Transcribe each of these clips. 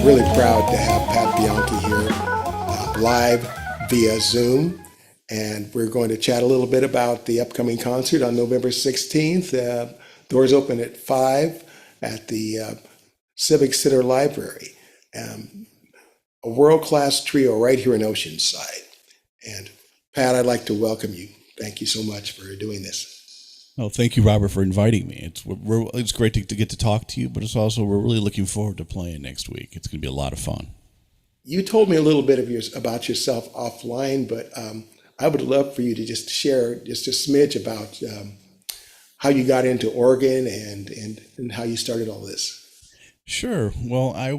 really proud to have Pat Bianchi here live via Zoom. And we're going to chat a little bit about the upcoming concert on November 16th. Doors open at 5 at the Civic Center Library. A world-class trio right here in Oceanside. And Pat, I'd like to welcome you. Thank you so much for doing this. Oh, thank you, Robert, for inviting me. It's great to get to talk to you, but it's also we're really looking forward to playing next week. It's going to be a lot of fun. You told me a little bit about yourself offline, but I would love for you to just share just a smidge about how you got into organ and how you started all this. Sure. Well, I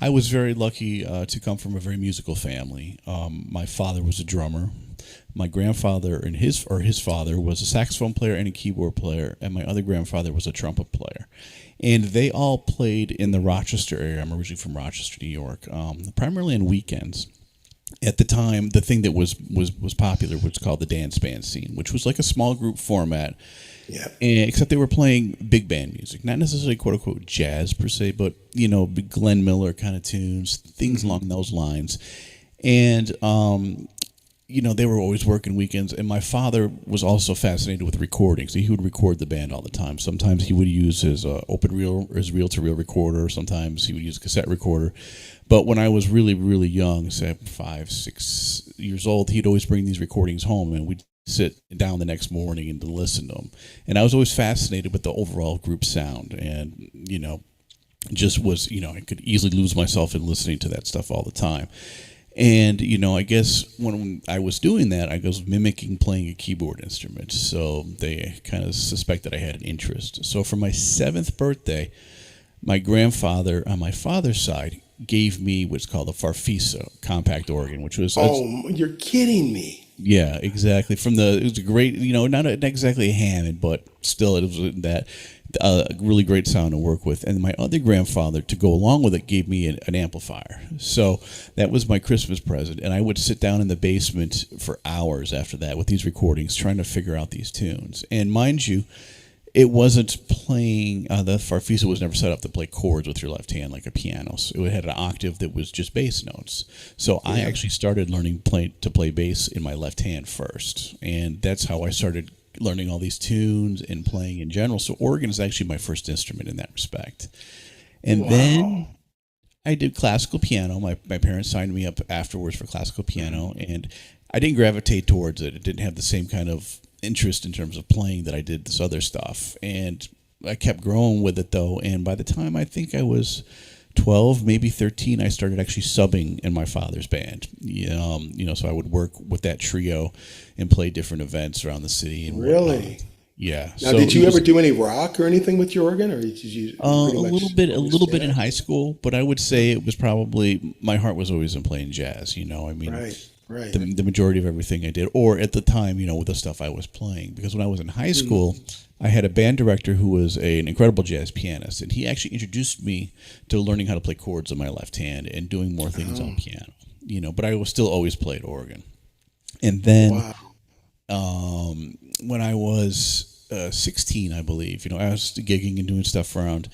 was very lucky to come from a very musical family. My father was a drummer. My grandfather and his father was a saxophone player and a keyboard player, and my other grandfather was a trumpet player. And they all played in the Rochester area. I'm originally from Rochester, New York, primarily on weekends. At the time, the thing that was popular was called the dance band scene, which was like a small group format. Yeah. Except they were playing big band music, not necessarily quote unquote jazz per se, but Glenn Miller kind of tunes, things along those lines. And they were always working weekends, and my father was also fascinated with recordings. He would record the band all the time. Sometimes he would use his open reel, his reel-to-reel recorder. Sometimes he would use a cassette recorder. But when I was really, really young, say 5, 6 years old, he'd always bring these recordings home, and we'd sit down the next morning and to listen to them. And I was always fascinated with the overall group sound, and just was I could easily lose myself in listening to that stuff all the time. And, I guess when I was doing that, I was mimicking playing a keyboard instrument. So they kind of suspected I had an interest. So for my 7th birthday, my grandfather on my father's side gave me what's called a Farfisa compact organ, which was... you're kidding me. Yeah, exactly. It was a great, not exactly a Hammond, but still it was that really great sound to work with. And my other grandfather, to go along with it, gave me an amplifier. So that was my Christmas present. And I would sit down in the basement for hours after that with these recordings, trying to figure out these tunes. And mind you, it wasn't playing, the Farfisa was never set up to play chords with your left hand like a piano. So it had an octave that was just bass notes. So I actually started learning to play bass in my left hand first. And that's how I started learning all these tunes and playing in general. So organ is actually my first instrument in that respect. And then I did classical piano. My parents signed me up afterwards for classical piano, and I didn't gravitate towards it. It didn't have the same kind of interest in terms of playing that I did this other stuff. And I kept growing with it though. And by the time I think I was 12, maybe 13, I started actually subbing in my father's band. So I would work with that trio and play different events around the city. And really? Yeah. Now, did you ever do any rock or anything with your organ, or did you? A little bit in high school, but I would say it was probably my heart was always in playing jazz. Right. The majority of everything I did, or at the time, with the stuff I was playing. Because when I was in high school, I had a band director who was an incredible jazz pianist, and he actually introduced me to learning how to play chords on my left hand and doing more things on piano. But I was still always played organ. And then when I was 16, I believe, I was gigging and doing stuff around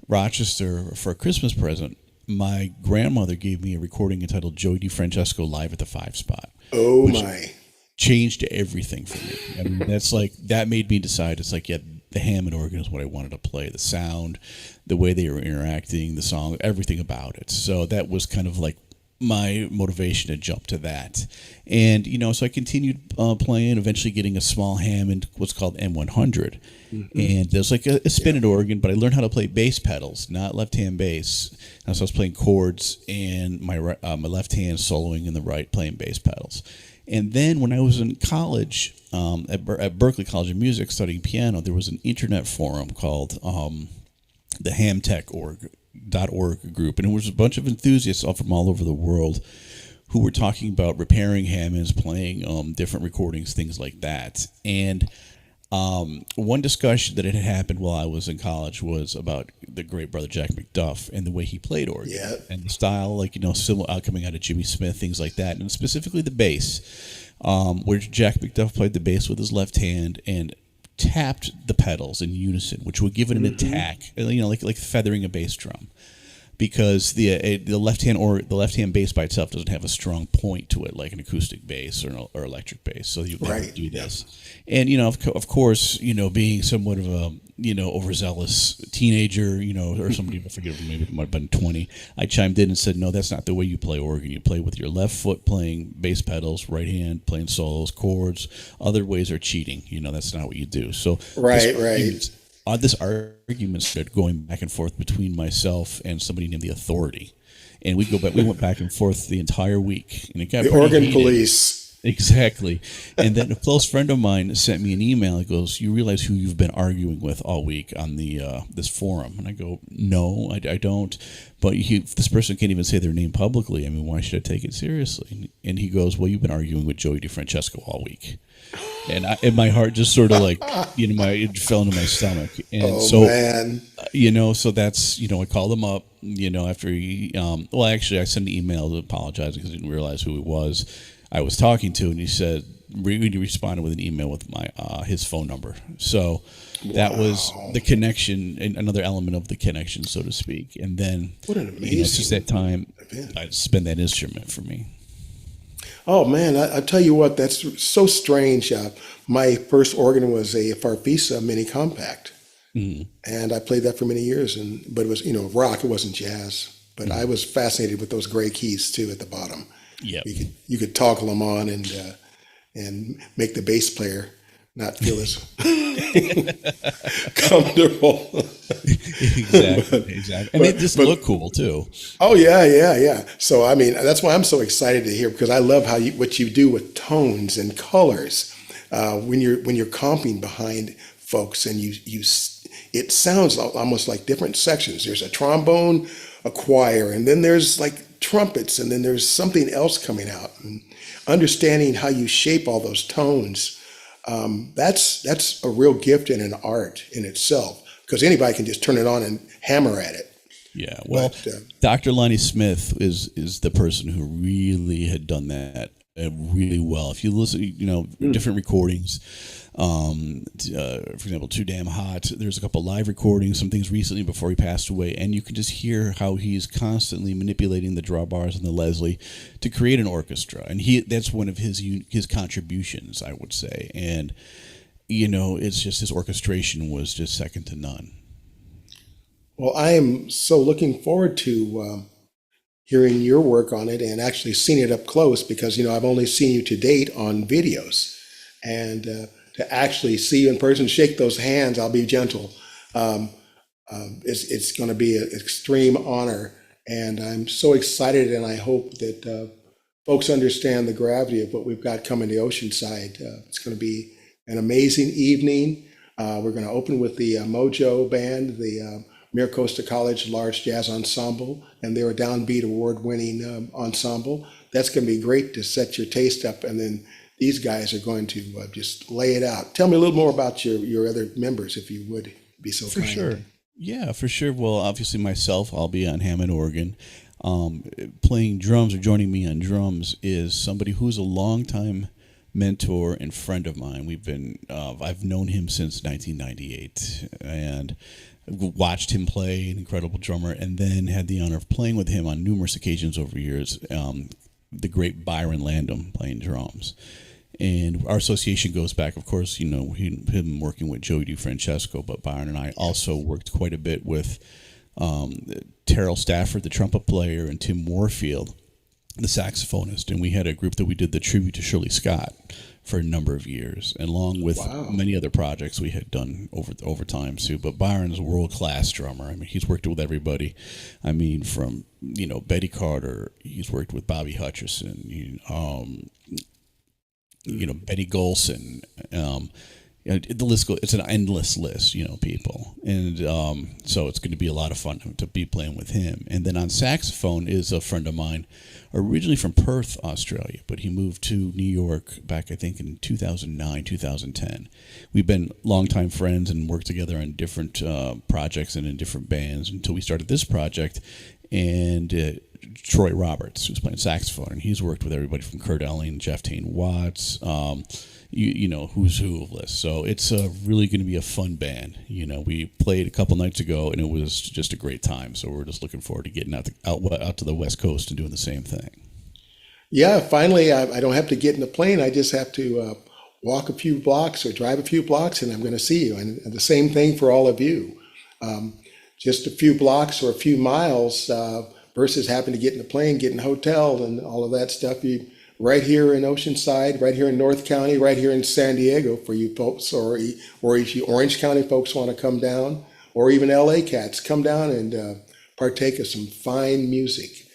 Rochester for a Christmas present. My grandmother gave me a recording entitled Joey DiFrancesco Live at the 5 Spot. Oh, my. Changed everything for me. I mean, that made me decide, it's like, yeah, the Hammond organ is what I wanted to play. The sound, the way they were interacting, the song, everything about it. So that was kind of like my motivation to jump to that. And, so I continued playing, eventually getting a small Hammond, what's called M100. And there's like a spinning organ, but I learned how to play bass pedals, not left-hand bass. And so I was playing chords and my left hand soloing in the right, playing bass pedals. And then when I was in college, at Berklee College of Music studying piano, there was an internet forum called the hamtech.org group. And it was a bunch of enthusiasts from all over the world who were talking about repairing Hammonds, playing different recordings, things like that. And one discussion that had happened while I was in college was about the great brother Jack McDuff and the way he played organ and the style, similar coming out of Jimmy Smith, things like that, and specifically the bass, where Jack McDuff played the bass with his left hand and tapped the pedals in unison, which would give it an attack, like feathering a bass drum. because the left hand bass by itself doesn't have a strong point to it like an acoustic bass or electric bass. So you never Right. do this. And of course, being somewhat of a overzealous teenager, or somebody, I forget, maybe it might have been 20, I chimed in and said, no, that's not the way you play organ. You play with your left foot playing bass pedals, right hand playing solos, chords. Other ways are cheating. That's not what you do. So Right, this argument started going back and forth between myself and somebody named the Authority. And we went back and forth the entire week. And it got the pretty organ heated. police. Exactly. And then a close friend of mine sent me an email. He goes, you realize who you've been arguing with all week on the this forum? And I go, no, I don't. But this person can't even say their name publicly. I mean, why should I take it seriously? And he goes, well, you've been arguing with Joey DeFrancesco all week. And my heart just sort of it fell into my stomach. And Man. So that's, I called him up, after he, actually I sent an email apologizing because I didn't realize who he was. I was talking to, and he said he responded with an email with his phone number. So that was the connection, another element of the connection, so to speak. And then what an amazing since that time, event. it's been that instrument for me. Oh man, I tell you what, that's so strange. My first organ was a Farfisa mini compact, and I played that for many years. But it was rock; it wasn't jazz. But I was fascinated with those gray keys too at the bottom. Yeah, you could toggle them on and make the bass player not feel as comfortable. Exactly. And they just look cool too. Oh yeah. So I mean, that's why I'm so excited to hear, because I love what you do with tones and colors when you're comping behind folks, and it sounds almost like different sections. There's a trombone, a choir, and then there's like trumpets, and then there's something else coming out. And understanding how you shape all those tones, that's a real gift and an art in itself, because anybody can just turn it on and hammer at it. Yeah, well, Dr. Lonnie Smith is the person who really had done that really well. If you listen, different recordings, for example, Too Damn Hot, there's a couple live recordings, some things recently before he passed away, and you can just hear how he's constantly manipulating the drawbars and the Leslie to create an orchestra. And that's one of his contributions, I would say. And, it's just his orchestration was just second to none. Well, I am so looking forward to hearing your work on it and actually seeing it up close, because, I've only seen you to date on videos. And to actually see you in person, shake those hands, I'll be gentle. It's going to be an extreme honor. And I'm so excited, and I hope that folks understand the gravity of what we've got coming to Oceanside. It's going to be an amazing evening. We're going to open with the Mojo Band, the Miracosta College Large Jazz Ensemble, and they're a Downbeat award-winning ensemble. That's going to be great to set your taste up, and then these guys are going to just lay it out. Tell me a little more about your other members, if you would be so kind. For sure. Yeah, for sure. Well, obviously myself, I'll be on Hammond organ. Playing drums, or joining me on drums, is somebody who's a longtime mentor and friend of mine. I've known him since 1998, and watched him play, an incredible drummer, and then had the honor of playing with him on numerous occasions over years. The great Byron Landum playing drums. And our association goes back, of course, him working with Joey DeFrancesco, but Byron and I also worked quite a bit with Terrell Stafford, the trumpet player, and Tim Warfield, the saxophonist. And we had a group that we did the tribute to Shirley Scott for a number of years, and along with many other projects we had done over time too. But Byron's a world-class drummer. I mean, he's worked with everybody. I mean, from Betty Carter, he's worked with Bobby Hutcherson, Betty Golson. The list goes. It's an endless list, people, and so it's going to be a lot of fun to be playing with him. And then on saxophone is a friend of mine, originally from Perth, Australia, but he moved to New York back, I think, in 2009, 2010. We've been longtime friends and worked together on different projects and in different bands until we started this project. and Troy Roberts, who's playing saxophone, and he's worked with everybody from Kurt Elling, Jeff Tain Watts, you know, who's who of this. So it's really going to be a fun band. You know, we played a couple nights ago, and it was just a great time. So we're just looking forward to getting out to the West Coast and doing the same thing. Yeah, finally, I don't have to get in the plane. I just have to walk a few blocks or drive a few blocks, and I'm going to see you. And the same thing for all of you. Just a few blocks or a few miles versus having to get in the plane, get in a hotel, and all of that stuff. You right here in Oceanside, right here in North County, right here in San Diego for you folks, or if you Orange County folks want to come down, or even LA cats, come down and partake of some fine music.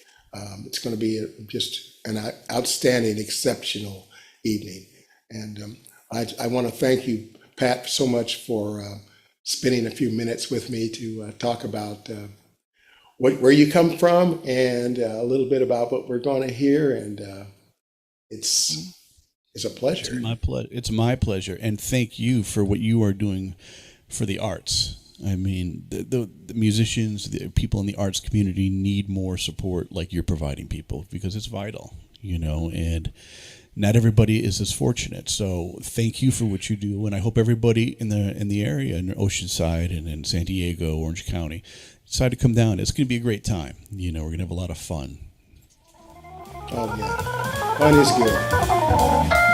It's going to be just an outstanding, exceptional evening. And I want to thank you, Pat, so much for spending a few minutes with me to talk about where you come from and a little bit about what we're going to hear. And it's a pleasure. It's my pleasure, and thank you for what you are doing for the arts. I mean, the musicians, the people in the arts community need more support like you're providing people, because it's vital, you know, and not everybody is as fortunate. So thank you for what you do, and I hope everybody in the area, in Oceanside and in San Diego, Orange County, decide to come down. It's going to be a great time. You know, we're going to have a lot of fun. Oh, yeah. Fun is good.